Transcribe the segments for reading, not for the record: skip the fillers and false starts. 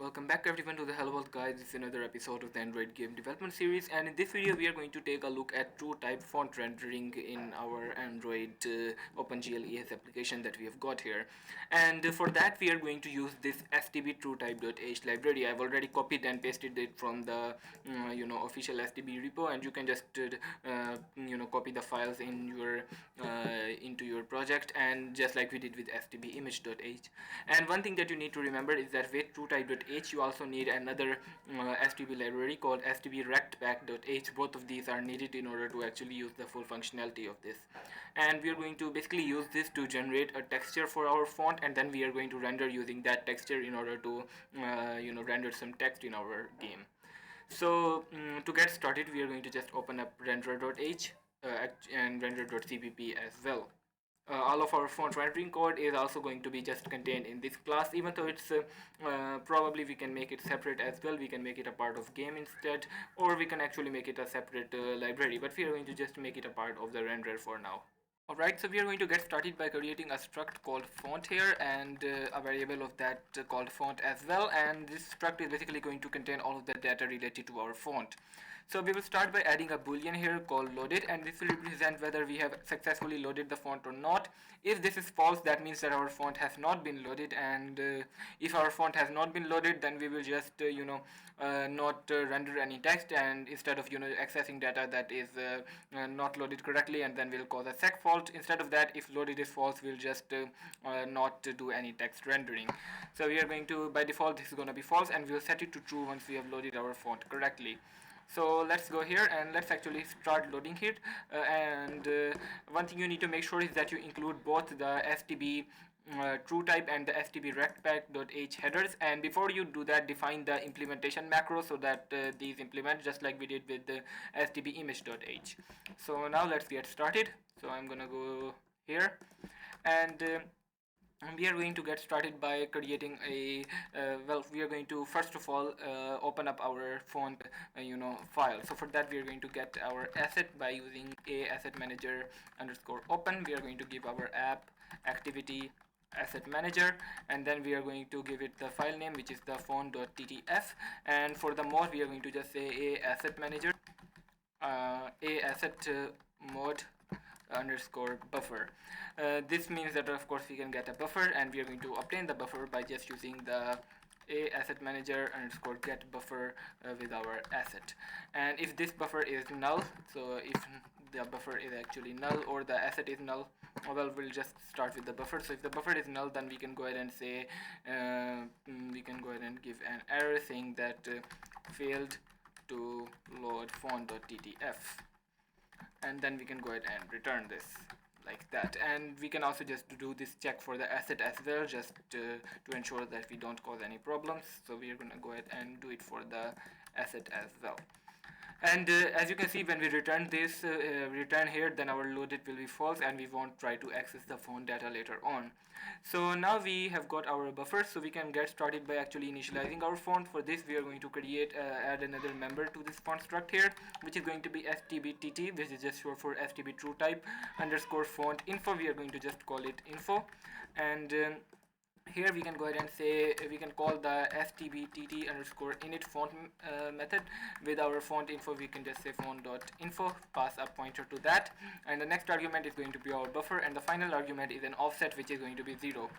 Welcome back everyone to the Hello World guys. This is another episode of the Android game development series, and in this video we are going to take a look at TrueType font rendering in our Android OpenGL ES application that we have got here. And for that we are going to use this stb TrueType.h library. I've already copied and pasted it from the official stb repo, and you can just copy the files in your into your project, and just like we did with stb image.h. And one thing that you need to remember is that with TrueType.h you also need another stb library called stb-rectpack.h. Both of these are needed in order to actually use the full functionality of this. And we are going to basically use this to generate a texture for our font, and then we are going to render using that texture in order to render some text in our game. So to get started, we are going to just open up render.h and render.cpp as well. All of our font rendering code is also going to be just contained in this class, even though it's probably we can make it separate as well. We can make it a part of game instead, or we can actually make it a separate library, but we are going to just make it a part of the render for now. Alright, so we are going to get started by creating a struct called font here, and a variable of that called font as well, and this struct is basically going to contain all of the data related to our font. So we will start by adding a boolean here called loaded, and this will represent whether we have successfully loaded the font or not. If this is false, that means that our font has not been loaded, and if our font has not been loaded, then we will just not render any text, and instead of accessing data that is not loaded correctly, and then we'll cause a sec fault. Instead of that, if loaded is false, we'll just not do any text rendering. So we are going to, by default this is going to be false, and we'll set it to true once we have loaded our font correctly. So let's go here and let's actually start loading it. One thing you need to make sure is that you include both the stb TrueType and the stb-rectpack.h headers, and before you do that, define the implementation macro so that these implement just like we did with the stb image.h. So now let's get started. So I'm gonna go here, and we are going to get started by creating a we are going to first of all open up our font file. So for that we are going to get our asset by using a asset manager underscore open. We are going to give our app activity asset manager, and then we are going to give it the file name, which is the font.ttf, and for the mode we are going to just say a asset manager a asset mode underscore buffer. This means that of course we can get a buffer, and we are going to obtain the buffer by just using the a asset manager underscore get buffer with our asset. And if this buffer is null, so if the buffer is actually null or the asset is null, well, we'll just start with the buffer. So if the buffer is null, then we can go ahead and say we can go ahead and give an error saying that failed to load font.ttf, and then we can go ahead and return this like that. And we can also just do this check for the asset as well, just to ensure that we don't cause any problems. So we are going to go ahead and do it for the asset as well. And as you can see, when we return this return here, then our loaded will be false, and we won't try to access the font data later on. So now we have got our buffer, so we can get started by actually initializing our font. For this we are going to create add another member to this font struct here, which is going to be stbtt, which is just short for stb TrueType underscore font info. We are going to just call it info, and here we can go ahead and say we can call the stbtt underscore init font method with our font info. We can just say font.info, pass a pointer to that, and the next argument is going to be our buffer, and the final argument is an offset which is going to be 0.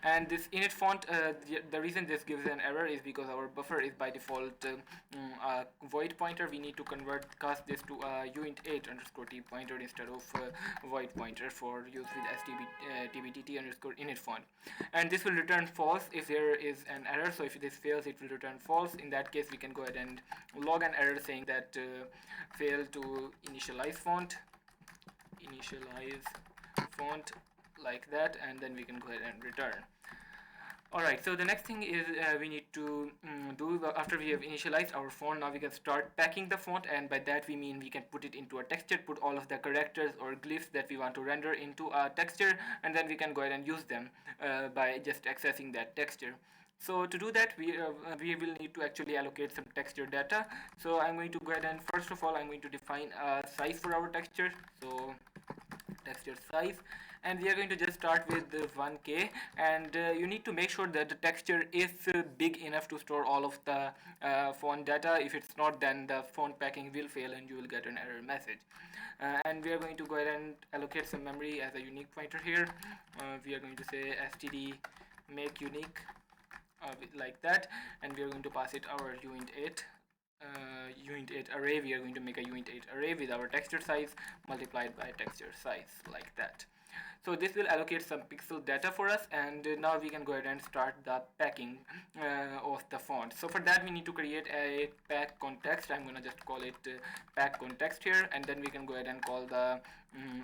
And this init font, the reason this gives an error is because our buffer is by default a void pointer. We need to cast this to a uint8 underscore t pointer instead of void pointer for use with stbtt underscore init font, and this will return false if there is an error. So if this fails, it will return false. In that case, we can go ahead and log an error saying that failed to initialize font like that, and then we can go ahead and return. Alright, so the next thing is we need to do after we have initialized our font. Now we can start packing the font, and by that we mean we can put it into a texture, put all of the characters or glyphs that we want to render into a texture, and then we can go ahead and use them by just accessing that texture. So to do that, we will need to actually allocate some texture data. So I'm going to go ahead and first of all I'm going to define a size for our texture. So texture size, and we are going to just start with 1K, and you need to make sure that the texture is big enough to store all of the font data. If it's not, then the font packing will fail and you will get an error message. And we are going to go ahead and allocate some memory as a unique pointer here. We are going to say std make unique, like that, and we are going to pass it our uint8 uint8 array. We are going to make a uint8 array with our texture size multiplied by texture size, like that. So this will allocate some pixel data for us, and now we can go ahead and start the packing of the font. So for that we need to create a pack context. I'm gonna just call it pack context here, and then we can go ahead and call the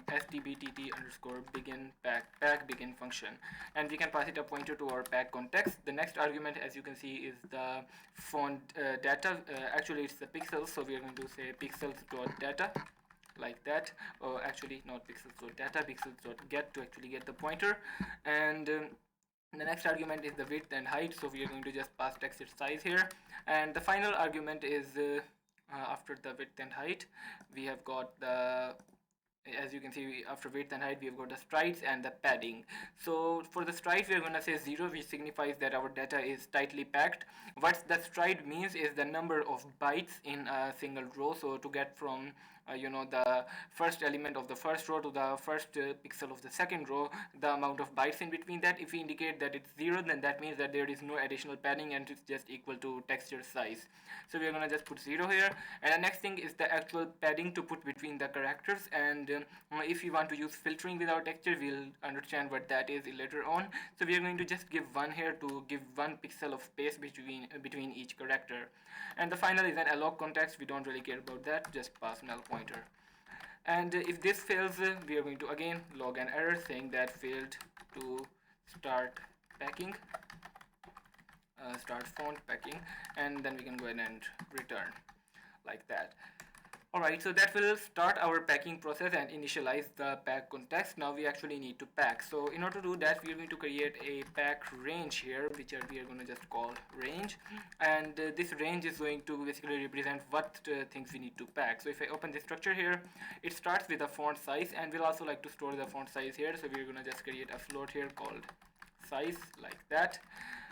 stbtt underscore begin pack begin function, and we can pass it a pointer to our pack context. The next argument, as you can see, is the font data. Actually it's the pixels, so we are going to say pixels dot data, like that. Or actually not pixels dot data, pixels dot get, to actually get the pointer. And the next argument is the width and height, so we are going to just pass texture size here. And the final argument is after the width and height, we have got the, as you can see, after width and height we have got the strides and the padding. So for the strides we are going to say 0, which signifies that our data is tightly packed. What the stride means is the number of bytes in a single row. So to get from the first element of the first row to the first pixel of the second row, the amount of bytes in between that, if we indicate that it's 0, then that means that there is no additional padding and it's just equal to texture size. So we are going to just put 0 here. And the next thing is the actual padding to put between the characters. And if we want to use filtering with our texture, we'll understand what that is later on. So we are going to just give 1 here to give 1 pixel of space between each character. And the final is an alloc context. We don't really care about that, just pass null pointer. And if this fails, we are going to again log an error saying that failed to start packing, start font packing, and then we can go ahead and return, like that. Alright, so that will start our packing process and initialize the pack context. Now we actually need to pack. So in order to do that, we are going to create a pack range here, which we are going to just call range. And this range is going to basically represent what things we need to pack. So if I open this structure here, it starts with a font size, and we'll also like to store the font size here. So we're going to just create a float here called size, like that.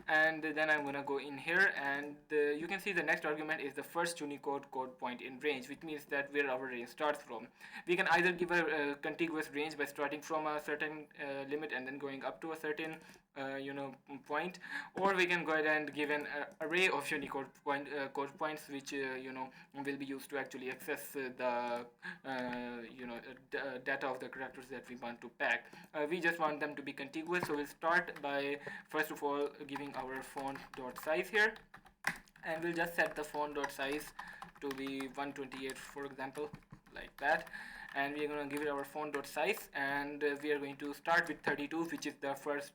And then I'm gonna go in here, and you can see the next argument is the first Unicode code point in range, which means that where our range starts from. We can either give a contiguous range by starting from a certain limit and then going up to a certain point, or we can go ahead and give an array of Unicode code points, which will be used to actually access the data of the characters that we want to pack. We just want them to be contiguous, so we'll start by first of all giving our font dot size here, and we'll just set the font dot size to be 128, for example, like that. And we are going to give it our font dot size, and we are going to start with 32, which is the first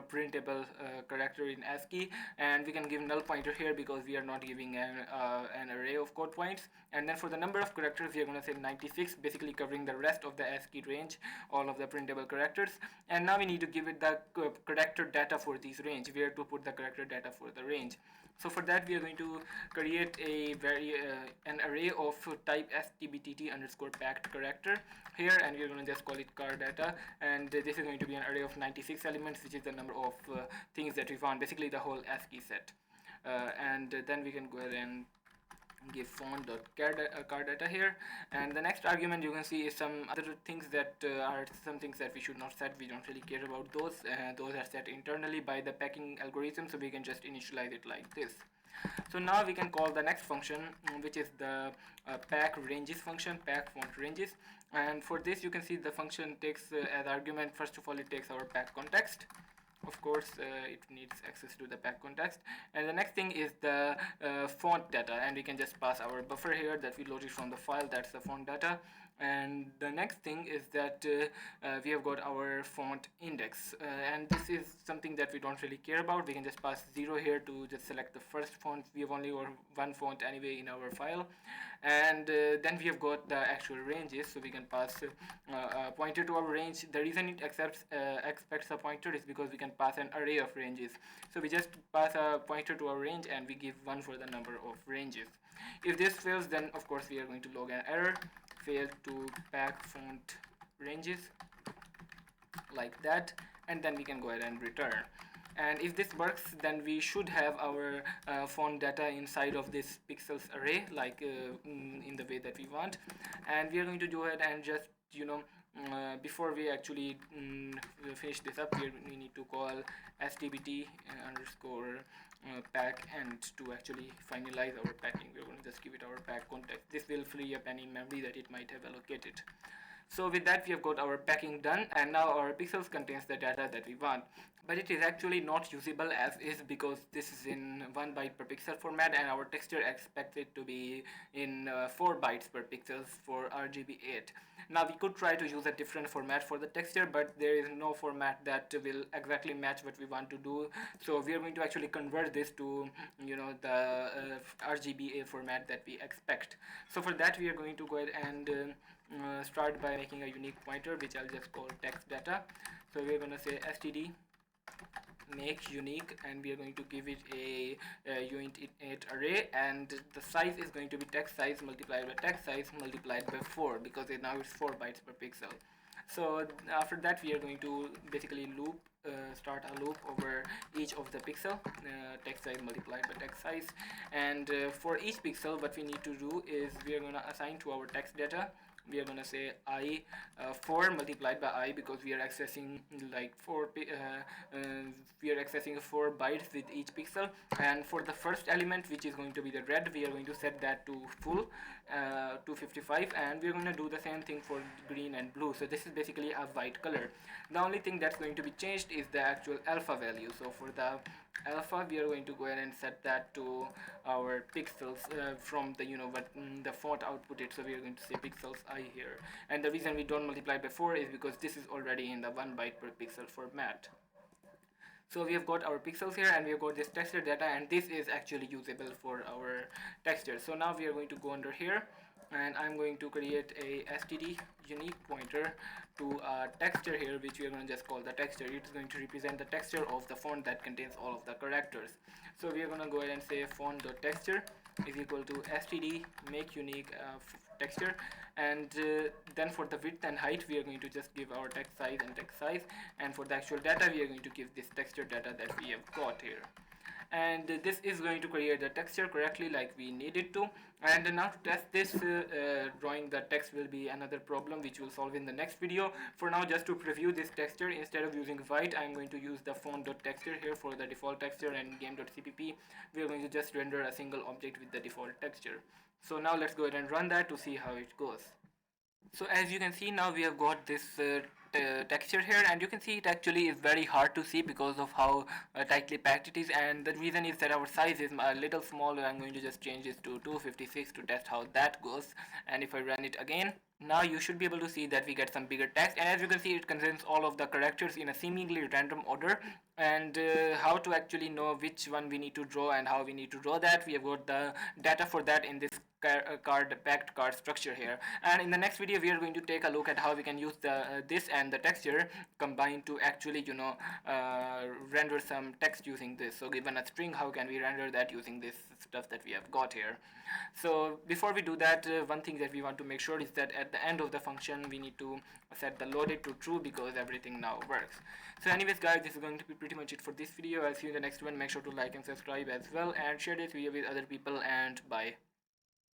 printable character in ASCII, and we can give null pointer here because we are not giving an array of code points. And then for the number of characters, we are going to say 96, basically covering the rest of the ASCII range, all of the printable characters. And now we need to give it the character data for this range, where to put the character data for the range. So for that we are going to create a an array of type stbtt underscore packed character here, and we are going to just call it car data, and this is going to be an array of 96 elements, which is the number of things that we found, basically the whole ASCII set. And then we can go ahead and give font.car data here. And the next argument you can see is some other things that are some things that we should not set. We don't really care about those. Those are set internally by the packing algorithm, so we can just initialize it like this. So now we can call the next function, which is the pack ranges function, pack font ranges. And for this you can see the function takes as argument, first of all it takes our pack context. Of course it needs access to the pack context, and the next thing is the font data, and we can just pass our buffer here that we loaded from the file, that's the font data. And the next thing is that we have got our font index, and this is something that we don't really care about. We can just pass 0 here to just select the first font. We have only one font anyway in our file. And then we have got the actual ranges, so we can pass a pointer to our range. The reason it expects a pointer is because we can pass an array of ranges. So we just pass a pointer to our range and we give 1 for the number of ranges. If this fails, then of course we are going to log an error, failed to pack font ranges. like that, and then we can go ahead and return. And if this works, then we should have our font data inside of this pixels array, like in the way that we want. And we are going to go ahead and just, before we actually finish this up, we need to call stbt underscore pack, and to actually finalize our packing, we're going to just give it our pack context. This will free up any memory that it might have allocated. So with that, we have got our packing done, and now our pixels contains the data that we want. But it is actually not usable as is, because this is in 1 byte per pixel format, and our texture expected to be in 4 bytes per pixels for RGB8. Now we could try to use a different format for the texture, but there is no format that will exactly match what we want to do. So we are going to actually convert this to, the RGBA format that we expect. So for that, we are going to go ahead and start by making a unique pointer, which I'll just call text data. So we're going to say std make unique, and we are going to give it a uint array, and the size is going to be text size multiplied by text size multiplied by 4, because now it's 4 bytes per pixel. So after that, we are going to basically start a loop over each of the pixel, text size multiplied by text size. And for each pixel, what we need to do is we are going to assign to our text data, we are going to say I 4 multiplied by I, because we are accessing like 4 we are accessing 4 bytes with each pixel. And for the first element, which is going to be the red, we are going to set that to full 255, and we are going to do the same thing for green and blue. So this is basically a white color. The only thing that's going to be changed is the actual alpha value. So for the alpha, we are going to go ahead and set that to our pixels from the the font outputted. So we are going to say pixels I here, and the reason we don't multiply by 4 is because this is already in the 1 byte per pixel format. So we have got our pixels here, and we have got this texture data, and this is actually usable for our texture. So now we are going to go under here, and I'm going to create a std unique pointer to a texture here, which we are going to just call the texture. It's going to represent the texture of the font that contains all of the characters. So we are going to go ahead and say font.texture is equal to std make unique texture, and then for the width and height, we are going to just give our text size and text size, and for the actual data, we are going to give this texture data that we have got here. And this is going to create the texture correctly like we need it to. And now to test this, drawing the text will be another problem which we'll solve in the next video. For now, just to preview this texture, instead of using white, I'm going to use the font.texture here for the default texture, and game.cpp, we are going to just render a single object with the default texture. So now let's go ahead and run that to see how it goes. So as you can see, now we have got this texture here, and you can see it actually is very hard to see because of how tightly packed it is, and the reason is that our size is a little smaller. I'm going to just change this to 256 to test how that goes, and if I run it again, now you should be able to see that we get some bigger text, and as you can see, it contains all of the characters in a seemingly random order. And how to actually know which one we need to draw and how we need to draw that, we have got the data for that in this packed card structure here. And in the next video, we are going to take a look at how we can use this and the texture combined to actually render some text using this. So given a string, how can we render that using this stuff that we have got here? So before we do that, one thing that we want to make sure is that at the end of the function, we need to set the loaded to true, because everything now works. So anyways guys, this is going to be pretty much it for this video. I'll see you in the next one. Make sure to like and subscribe as well, and share this video with other people, and bye.